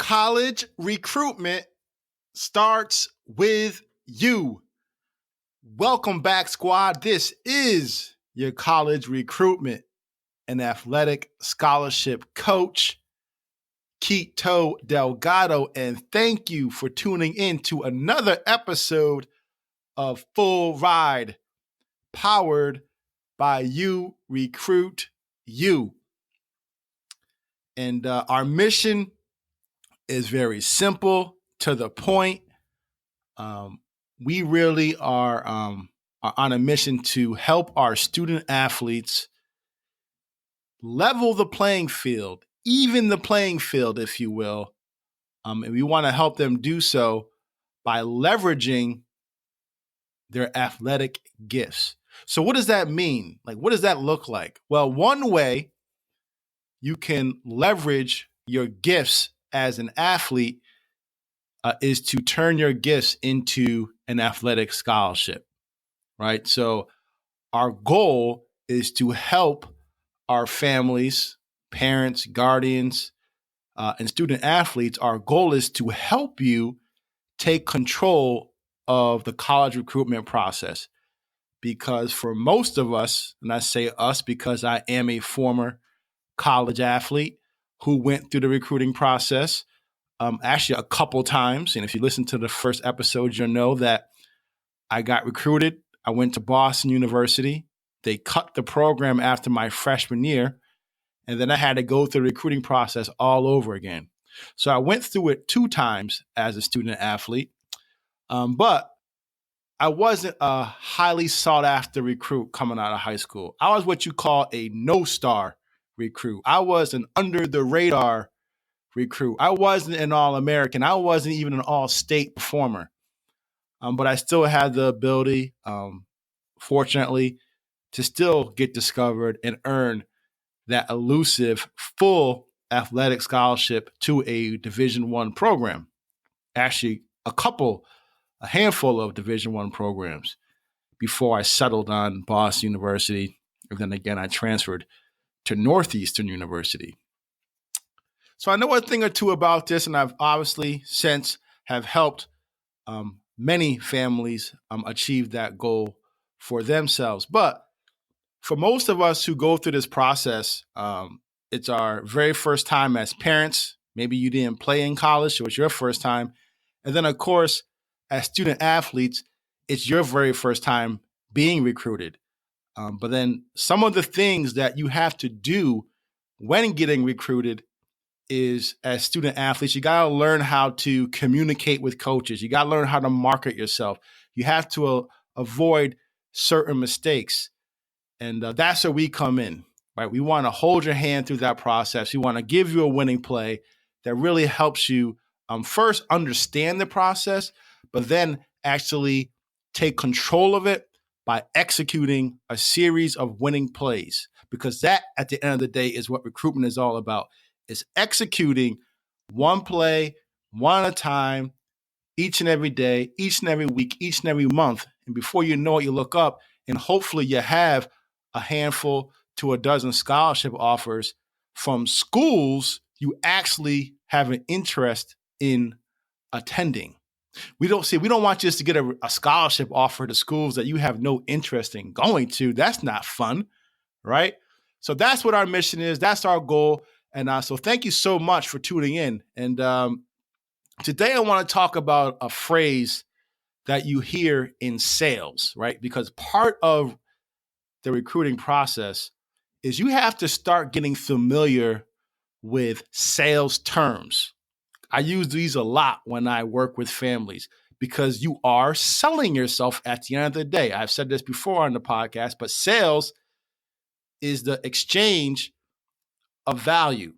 College recruitment starts with you. Welcome back, squad. This is your college recruitment and athletic scholarship coach, Quito Delgado, and thank you for tuning in to another episode of Full Ride, powered by URECRUITU. And our mission is very simple, to the point. We really are on a mission to help our student athletes level the playing field, even the playing field, if you will. And we want to help them do so by leveraging their athletic gifts. So what does that mean? What does that look like? Well, one way you can leverage your gifts as an athlete is to turn your gifts into an athletic scholarship, right? So our goal is to help our families, parents, guardians, and student athletes. Our goal is to help you take control of the college recruitment process. Because for most of us, and I say us because I am a former college athlete who went through the recruiting process, actually a couple times. And if you listen to the first episode, you'll know that I got recruited. I went to Boston University. They cut the program after my freshman year. And then I had to go through the recruiting process all over again. So I went through it 2 times as a student athlete. But I wasn't a highly sought after recruit coming out of high school. I was what you call a no-star recruit. I was an under the radar recruit. I wasn't an All-American. I wasn't even an All-State performer. But I still had the ability, fortunately, to still get discovered and earn that elusive full athletic scholarship to a Division I program. Actually, a handful of Division I programs before I settled on Boston University. And then again, I transferred to Northeastern University. So I know a thing or two about this, and I've obviously since have helped many families achieve that goal for themselves. But for most of us who go through this process, it's our very first time as parents. Maybe you didn't play in college, so it's your first time. And then, of course, as student athletes, it's your very first time being recruited. But then some of the things that you have to do when getting recruited is, as student athletes, you got to learn how to communicate with coaches. You got to learn how to market yourself. You have to avoid certain mistakes. And that's where we come in, right? We want to hold your hand through that process. We want to give you a winning play that really helps you first understand the process, but then actually take control of it by executing a series of winning plays. Because that, at the end of the day, is what recruitment is all about. Is executing one play, one at a time, each and every day, each and every week, each and every month. And before you know it, you look up and hopefully you have a handful to a dozen scholarship offers from schools you actually have an interest in attending. We don't want you just to get a scholarship offer to schools that you have no interest in going to. That's not fun, right? So that's what our mission is. That's our goal. And so thank you so much for tuning in. And today I want to talk about a phrase that you hear in sales, right? Because part of the recruiting process is you have to start getting familiar with sales terms. I use these a lot when I work with families because you are selling yourself at the end of the day. I've said this before on the podcast, but sales is the exchange of value,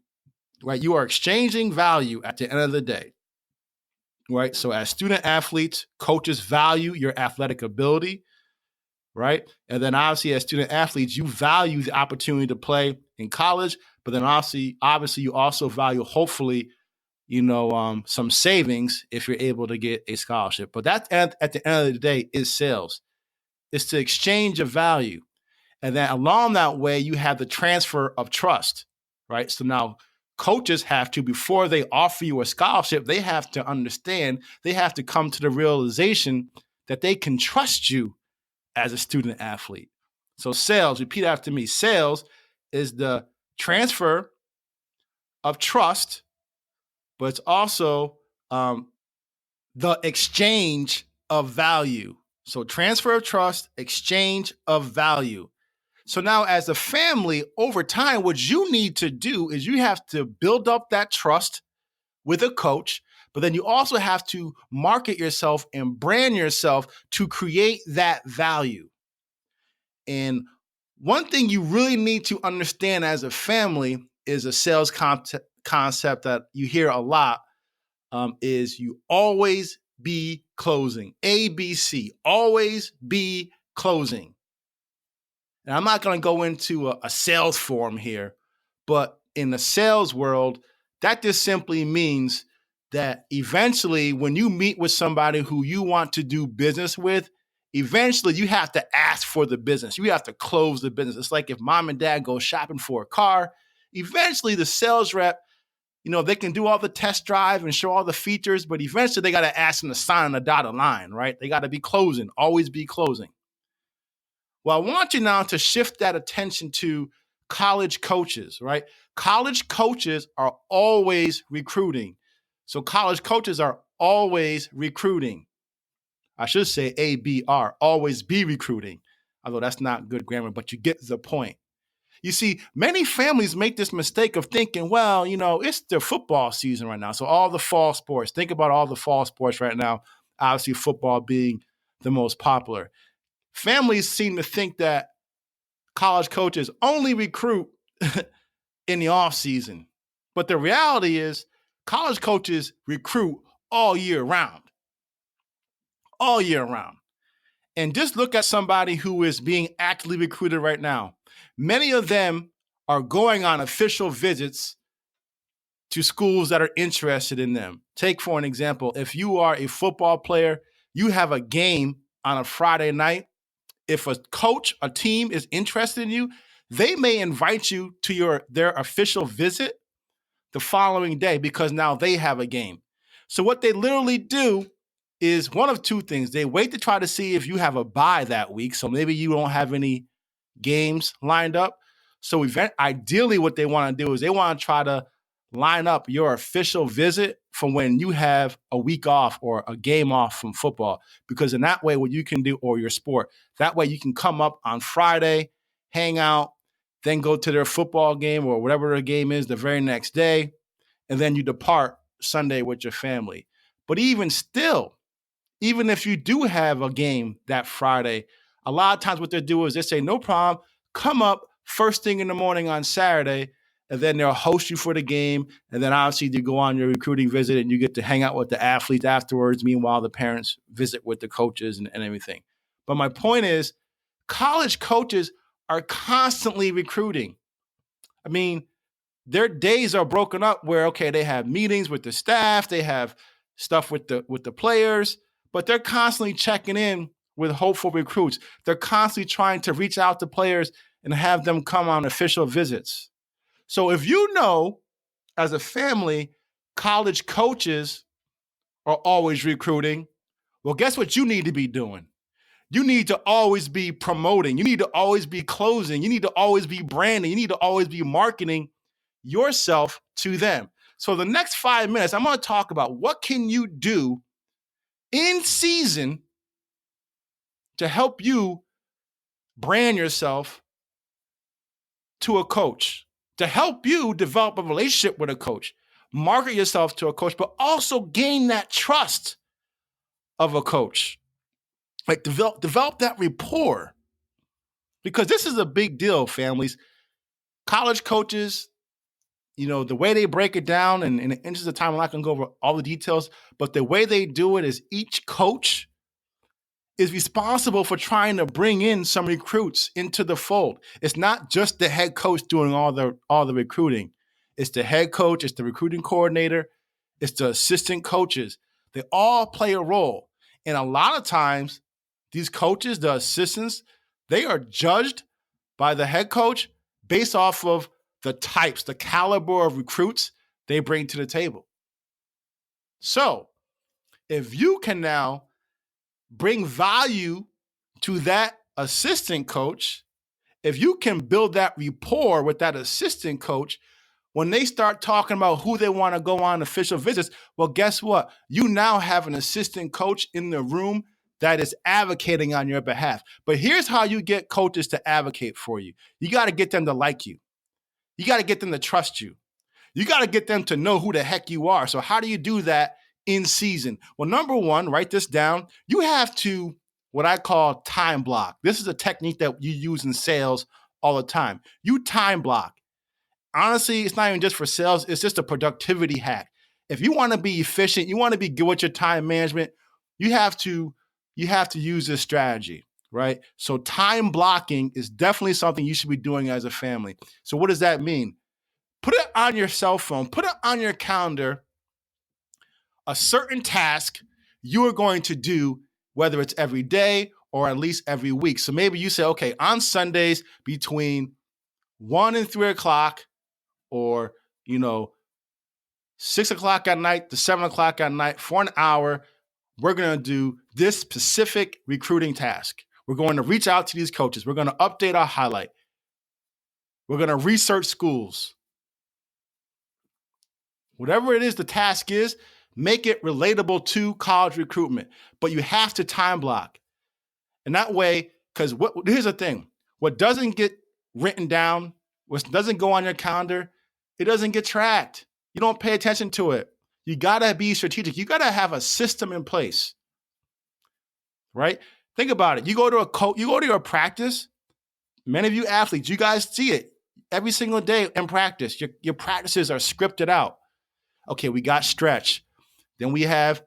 right? You are exchanging value at the end of the day, right? So as student athletes, coaches value your athletic ability, right? And then obviously as student athletes, you value the opportunity to play in college, but then obviously you also value, hopefully, some savings if you're able to get a scholarship. But that at the end of the day is sales. It's the exchange of value. And then along that way, you have the transfer of trust, right? So now coaches have to, before they offer you a scholarship, they have to understand, they have to come to the realization that they can trust you as a student athlete. So sales, repeat after me. Sales is the transfer of trust, but it's also the exchange of value. So transfer of trust, exchange of value. So now as a family, over time, what you need to do is you have to build up that trust with a coach, but then you also have to market yourself and brand yourself to create that value. And one thing you really need to understand as a family is a sales concept that you hear a lot, is you always be closing. ABC, always be closing. And I'm not going to go into a sales form here, but in the sales world, that just simply means that eventually when you meet with somebody who you want to do business with, eventually you have to ask for the business. You have to close the business. It's like if mom and dad go shopping for a car, eventually the sales rep, they can do all the test drive and show all the features, but eventually they got to ask them to sign on the dotted line, right? They got to be closing, always be closing. Well, I want you now to shift that attention to college coaches, right? College coaches are always recruiting. So college coaches are always recruiting. I should say ABR, always be recruiting. Although that's not good grammar, but you get the point. You see, many families make this mistake of thinking, well, it's the football season right now. So all the fall sports, think about all the fall sports right now, obviously football being the most popular. Families seem to think that college coaches only recruit in the off season. But the reality is college coaches recruit all year round. All year round. And just look at somebody who is being actively recruited right now. Many of them are going on official visits to schools that are interested in them. Take, for an example, if you are a football player, you have a game on a Friday night. If a coach, a team is interested in you, they may invite you to their official visit the following day because now they have a game. So what they literally do is one of two things. They wait to try to see if you have a bye that week. So maybe you don't have any games lined up. So ideally what they want to do is they want to try to line up your official visit from when you have a week off or a game off from football. Because in that way, what you can do, or your sport, that way you can come up on Friday, hang out, then go to their football game or whatever the game is the very next day, and then you depart Sunday with your family. But even still, even if you do have a game that Friday, a lot of times what they do is they say, no problem, come up first thing in the morning on Saturday, and then they'll host you for the game. And then obviously you go on your recruiting visit and you get to hang out with the athletes afterwards. Meanwhile, the parents visit with the coaches and everything. But my point is, college coaches are constantly recruiting. I mean, their days are broken up where, okay, they have meetings with the staff, they have stuff with the players, but they're constantly checking in with hopeful recruits. They're constantly trying to reach out to players and have them come on official visits. So if you know, as a family, college coaches are always recruiting, well, guess what you need to be doing? You need to always be promoting. You need to always be closing. You need to always be branding. You need to always be marketing yourself to them. So the next 5 minutes, I'm going to talk about what can you do in season to help you brand yourself to a coach, to help you develop a relationship with a coach, market yourself to a coach, but also gain that trust of a coach. Like develop that rapport. Because this is a big deal, families. College coaches, the way they break it down, and in the interest of time, I'm not going to go over all the details, but the way they do it is each coach is responsible for trying to bring in some recruits into the fold. It's not just the head coach doing all the recruiting. It's the head coach, it's the recruiting coordinator, it's the assistant coaches. They all play a role. And a lot of times, these coaches, the assistants, they are judged by the head coach based off of the types, the caliber of recruits they bring to the table. So if you can now bring value to that assistant coach, if you can build that rapport with that assistant coach, when they start talking about who they want to go on official visits, well, guess what? You now have an assistant coach in the room that is advocating on your behalf. But here's how you get coaches to advocate for you. You got to get them to like you. You got to get them to trust you. You got to get them to know who the heck you are. So how do you do that in season? Well, number one, write this down. You have to, what I call time block. This is a technique that you use in sales all the time. You time block. Honestly, it's not even just for sales. It's just a productivity hack. If you want to be efficient, you want to be good with your time management, you have to use this strategy, right? So time blocking is definitely something you should be doing as a family. So what does that mean? Put it on your cell phone, put it on your calendar, a certain task you are going to do, whether it's every day or at least every week. So maybe you say, okay, on Sundays between 1 and 3 o'clock, or, 6 o'clock at night to 7 o'clock at night for an hour, we're going to do this specific recruiting task. We're going to reach out to these coaches. We're going to update our highlight. We're going to research schools. Whatever it is the task is, make it relatable to college recruitment. But you have to time block. And that way, because here's the thing. What doesn't get written down, what doesn't go on your calendar, it doesn't get tracked. You don't pay attention to it. You got to be strategic. You got to have a system in place, right? Think about it. You go to your practice. Many of you athletes, you guys see it every single day in practice. Your practices are scripted out. Okay, we got stretch. Then we have,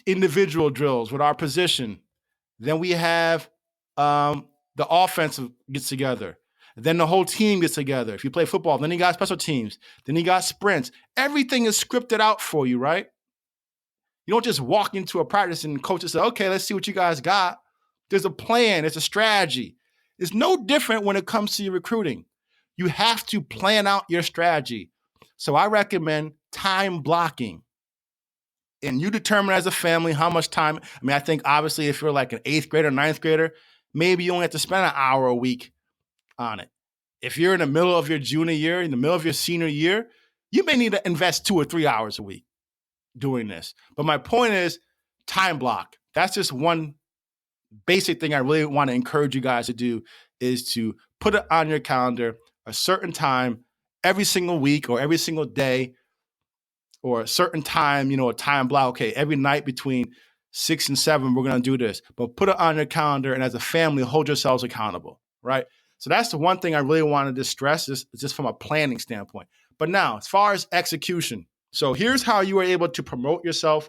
individual drills with our position. Then we have the offensive gets together. Then the whole team gets together. If you play football, then you got special teams. Then you got sprints. Everything is scripted out for you, right? You don't just walk into a practice and coaches say, okay, let's see what you guys got. There's a plan. There's a strategy. It's no different when it comes to your recruiting. You have to plan out your strategy. So I recommend time blocking. And you determine as a family how much time. I think obviously if you're like an 8th grader, 9th grader, maybe you only have to spend an hour a week on it. If you're in the middle of your junior year, in the middle of your senior year, you may need to invest 2 or 3 hours a week doing this. But my point is time block. That's just one basic thing I really want to encourage you guys to do, is to put it on your calendar a certain time every single week or every single day, or a certain time, a time block. Okay, every night between 6 and 7, we're going to do this. But put it on your calendar, and as a family, hold yourselves accountable, right? So that's the one thing I really wanted to stress, is just from a planning standpoint. But now, as far as execution, so here's how you are able to promote yourself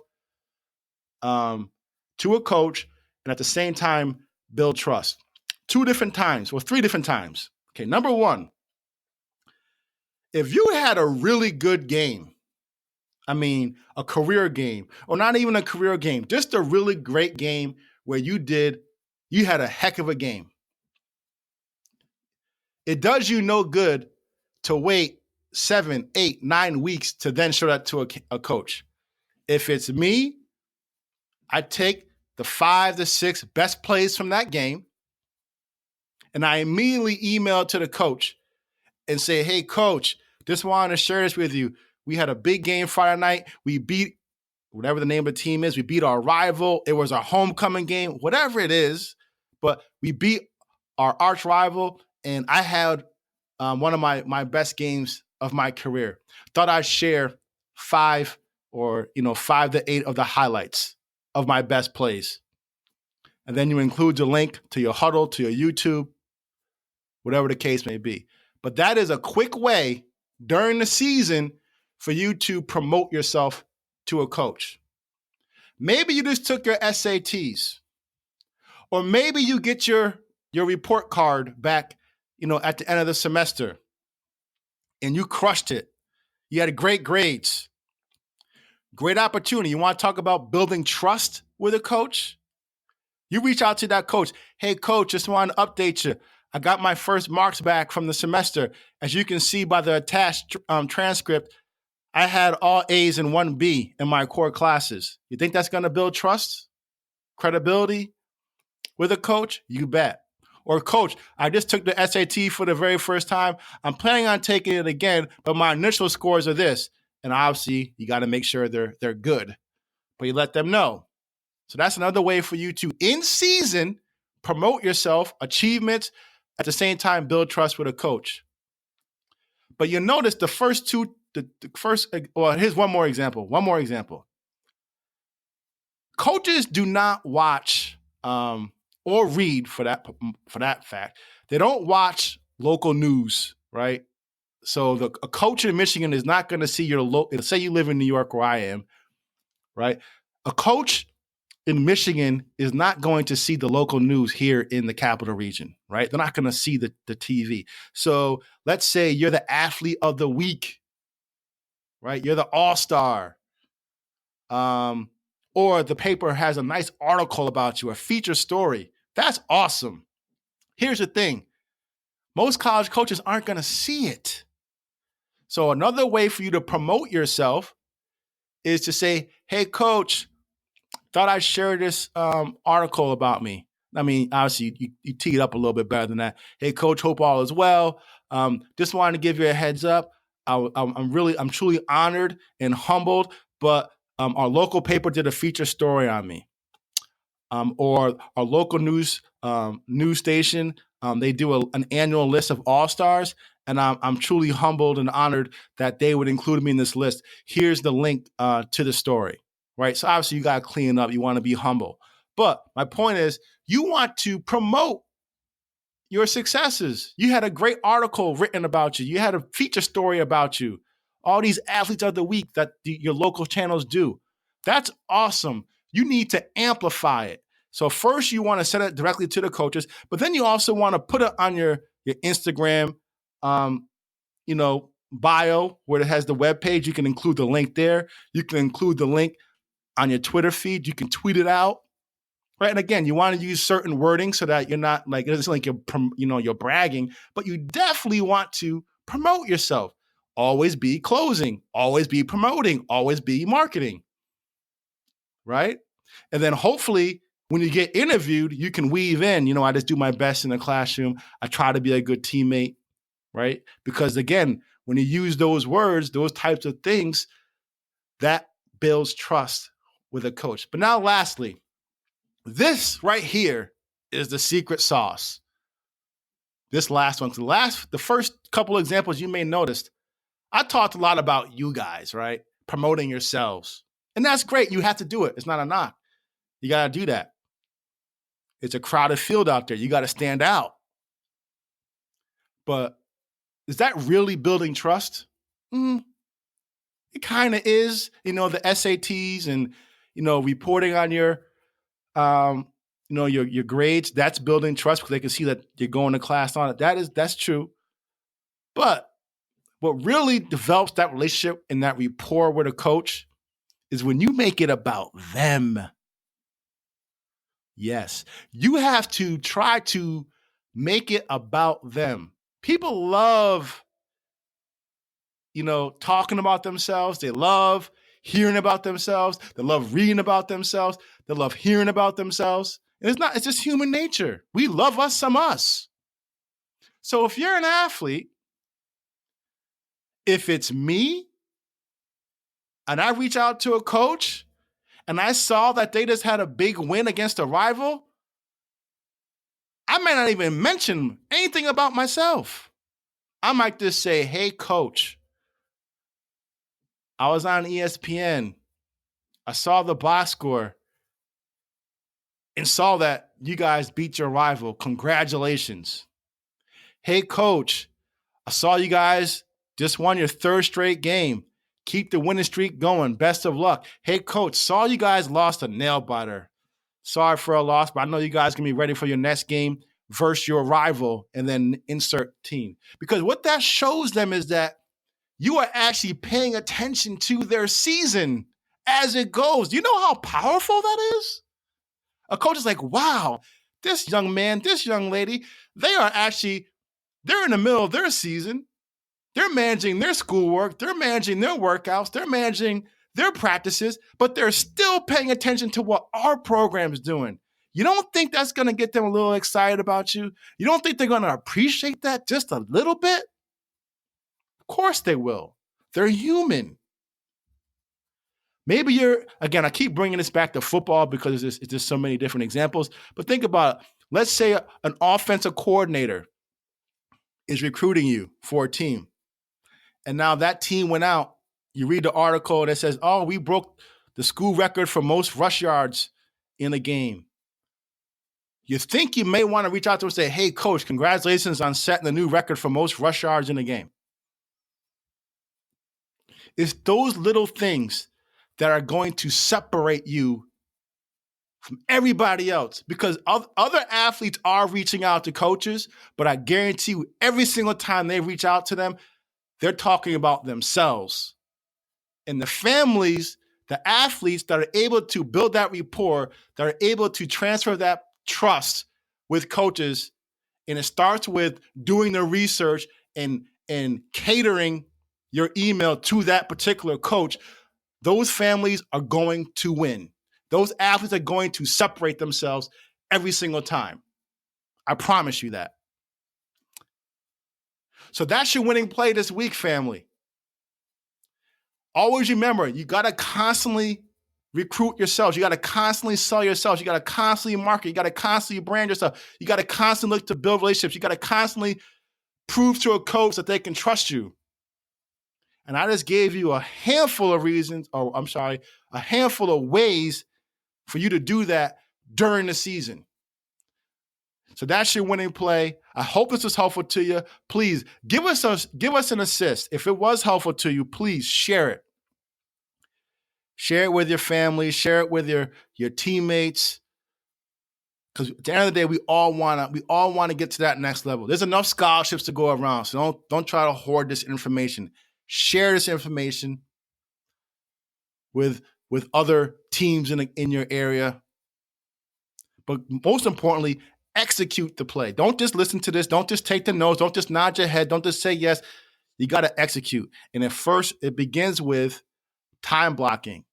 to a coach and at the same time build trust. 3 different times. Okay, number one, if you had a really good game, a career game, or not even a career game, just a really great game where you had a heck of a game. It does you no good to wait 7, 8, 9 weeks to then show that to a coach. If it's me, I take the 5 to 6 best plays from that game, and I immediately email to the coach and say, hey, coach, just wanted to share this with you. We had a big game Friday night. We beat whatever the name of the team is. We beat our rival. It was our homecoming game, whatever it is. But we beat our arch rival, and I had one of my best games of my career. Thought I'd share 5 to 8 of the highlights of my best plays. And then you include the link to your huddle, to your YouTube, whatever the case may be. But that is a quick way during the season for you to promote yourself to a coach. Maybe you just took your SATs, or maybe you get your report card back, at the end of the semester, and you crushed it. You had great grades. Great opportunity. You want to talk about building trust with a coach? You reach out to that coach. Hey, coach, just want to update you. I got my first marks back from the semester. As you can see by the attached transcript, I had all A's and 1B in my core classes. You think that's going to build trust, credibility with a coach? You bet. Or, coach, I just took the SAT for the very first time. I'm planning on taking it again, but my initial scores are this. And obviously, you got to make sure they're good. But you let them know. So that's another way for you to, in season, promote yourself, achievements, at the same time, build trust with a coach. But you notice the first two, here's one more example. Coaches do not watch or read for that fact. They don't watch local news, right? So a coach in Michigan is not going to see say you live in New York where I am, right? A coach in Michigan is not going to see the local news here in the capital region, right? They're not going to see the TV. So let's say you're the athlete of the week, right? You're the all-star. Or the paper has a nice article about you, a feature story. That's awesome. Here's the thing. Most college coaches aren't going to see it. So another way for you to promote yourself is to say, hey, coach, thought I'd share this article about me. I mean, obviously, you tee it up a little bit better than that. Hey, coach, hope all is well. Just wanted to give you a heads up. I'm truly honored and humbled, but our local paper did a feature story on me. Or our local news station, they do an annual list of all-stars, and I'm truly humbled and honored that they would include me in this list. Here's the link to the story, right? So obviously you got to clean up. You want to be humble. But my point is, you want to promote your successes. You had a great article written about you. You had a feature story about you. All these athletes of the week that your local channels do. That's awesome. You need to amplify it. So first you want to send it directly to the coaches, but then you also want to put it on your Instagram, bio where it has the web page. You can include the link there. You can include the link on your Twitter feed. You can tweet it out. Right. And again, you want to use certain wording so that you're not like, it's like you're bragging, but you definitely want to promote yourself. Always be closing, always be promoting, always be marketing. Right. And then hopefully when you get interviewed, you can weave in, I just do my best in the classroom. I try to be a good teammate. Right. Because again, when you use those words, those types of things, that builds trust with a coach. But now lastly, this right here is the secret sauce. This last one, the first couple examples you may notice, I talked a lot about you guys, right? Promoting yourselves. And that's great. You have to do it. It's not a knock. You got to do that. It's a crowded field out there. You got to stand out. But is that really building trust? It kind of is. The SATs and, reporting on your your grades, that's building trust because they can see that you're going to class on it. That's true. But what really develops that relationship and that rapport with a coach is when you make it about them. Yes, you have to try to make it about them. People love, talking about themselves. They love hearing about themselves. They love reading about themselves. They love hearing about themselves. And it's just human nature. We love us some us. So if you're an athlete, if it's me and I reach out to a coach and I saw that they just had a big win against a rival, I might not even mention anything about myself. I might just say, hey, coach, I was on ESPN. I saw the box score and saw that you guys beat your rival. Congratulations. Hey, coach, I saw you guys just won your third straight game. Keep the winning streak going. Best of luck. Hey, coach, saw you guys lost a nail biter. Sorry for a loss, but I know you guys can be ready for your next game versus your rival, and then insert team. Because what that shows them is that you are actually paying attention to their season as it goes. Do you know how powerful that is? A coach is like, wow, this young man, this young lady, they're in the middle of their season. They're managing their schoolwork. They're managing their workouts. They're managing their practices, but they're still paying attention to what our program is doing. You don't think that's going to get them a little excited about you? You don't think they're going to appreciate that just a little bit? Of course they will. They're human. Maybe again, I keep bringing this back to football because it's just so many different examples, but think about it. Let's say an offensive coordinator is recruiting you for a team. And now that team went out. You read the article that says, oh, we broke the school record for most rush yards in a game. You think you may want to reach out to him and say, hey, coach, congratulations on setting the new record for most rush yards in a game. It's those little things that are going to separate you from everybody else, because other athletes are reaching out to coaches, but I guarantee you every single time they reach out to them, they're talking about themselves. And the families, the athletes that are able to build that rapport, that are able to transfer that trust with coaches, and it starts with doing the research and catering your email to that particular coach, those families are going to win. Those athletes are going to separate themselves every single time. I promise you that. So that's your winning play this week, family. Always remember, you got to constantly recruit yourselves. You got to constantly sell yourselves. You got to constantly market. You got to constantly brand yourself. You got to constantly look to build relationships. You got to constantly prove to a coach that they can trust you. And I just gave you a handful of a handful of ways for you to do that during the season. So that's your winning play. I hope this was helpful to you. Please give us an assist. If it was helpful to you, please share it. Share it with your family. Share it with your teammates. Because at the end of the day, we all want to get to that next level. There's enough scholarships to go around, so don't try to hoard this information. Share this information with other teams in your area. But most importantly, execute the play. Don't just listen to this. Don't just take the notes. Don't just nod your head. Don't just say yes. You got to execute. And at first, it begins with time blocking.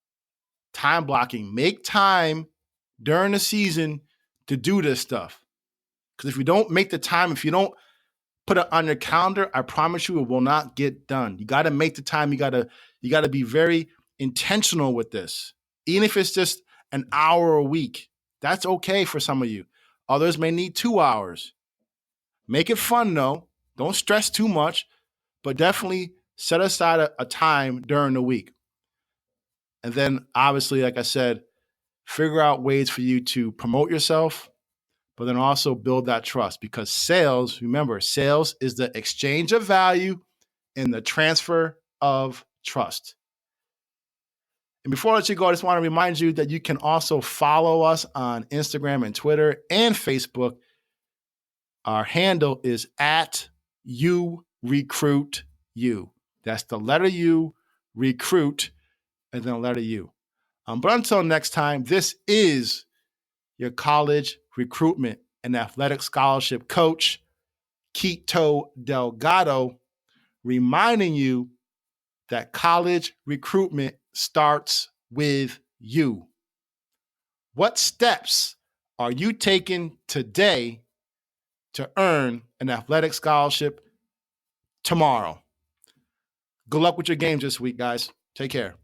Time blocking. Make time during the season to do this stuff. Because if you don't make the time, if you don't put it on your calendar, I promise you it will not get done. You got to make the time. You got to be very intentional with this. Even if it's just an hour a week, that's okay for some of you. Others may need 2 hours. Make it fun, though. Don't stress too much, but definitely set aside a time during the week. And then, obviously, like I said, figure out ways for you to promote yourself, but then also build that trust, because sales, remember, sales is the exchange of value and the transfer of trust. And before I let you go, I just want to remind you that you can also follow us on Instagram and Twitter and Facebook. Our handle is at URECRUITU. That's the letter U, recruit, and then the letter U. But until next time, this is your college recruitment and athletic scholarship coach, Quito Delgado, reminding you that college recruitment starts with you. What steps are you taking today to earn an athletic scholarship tomorrow? Good luck with your games this week, guys. Take care.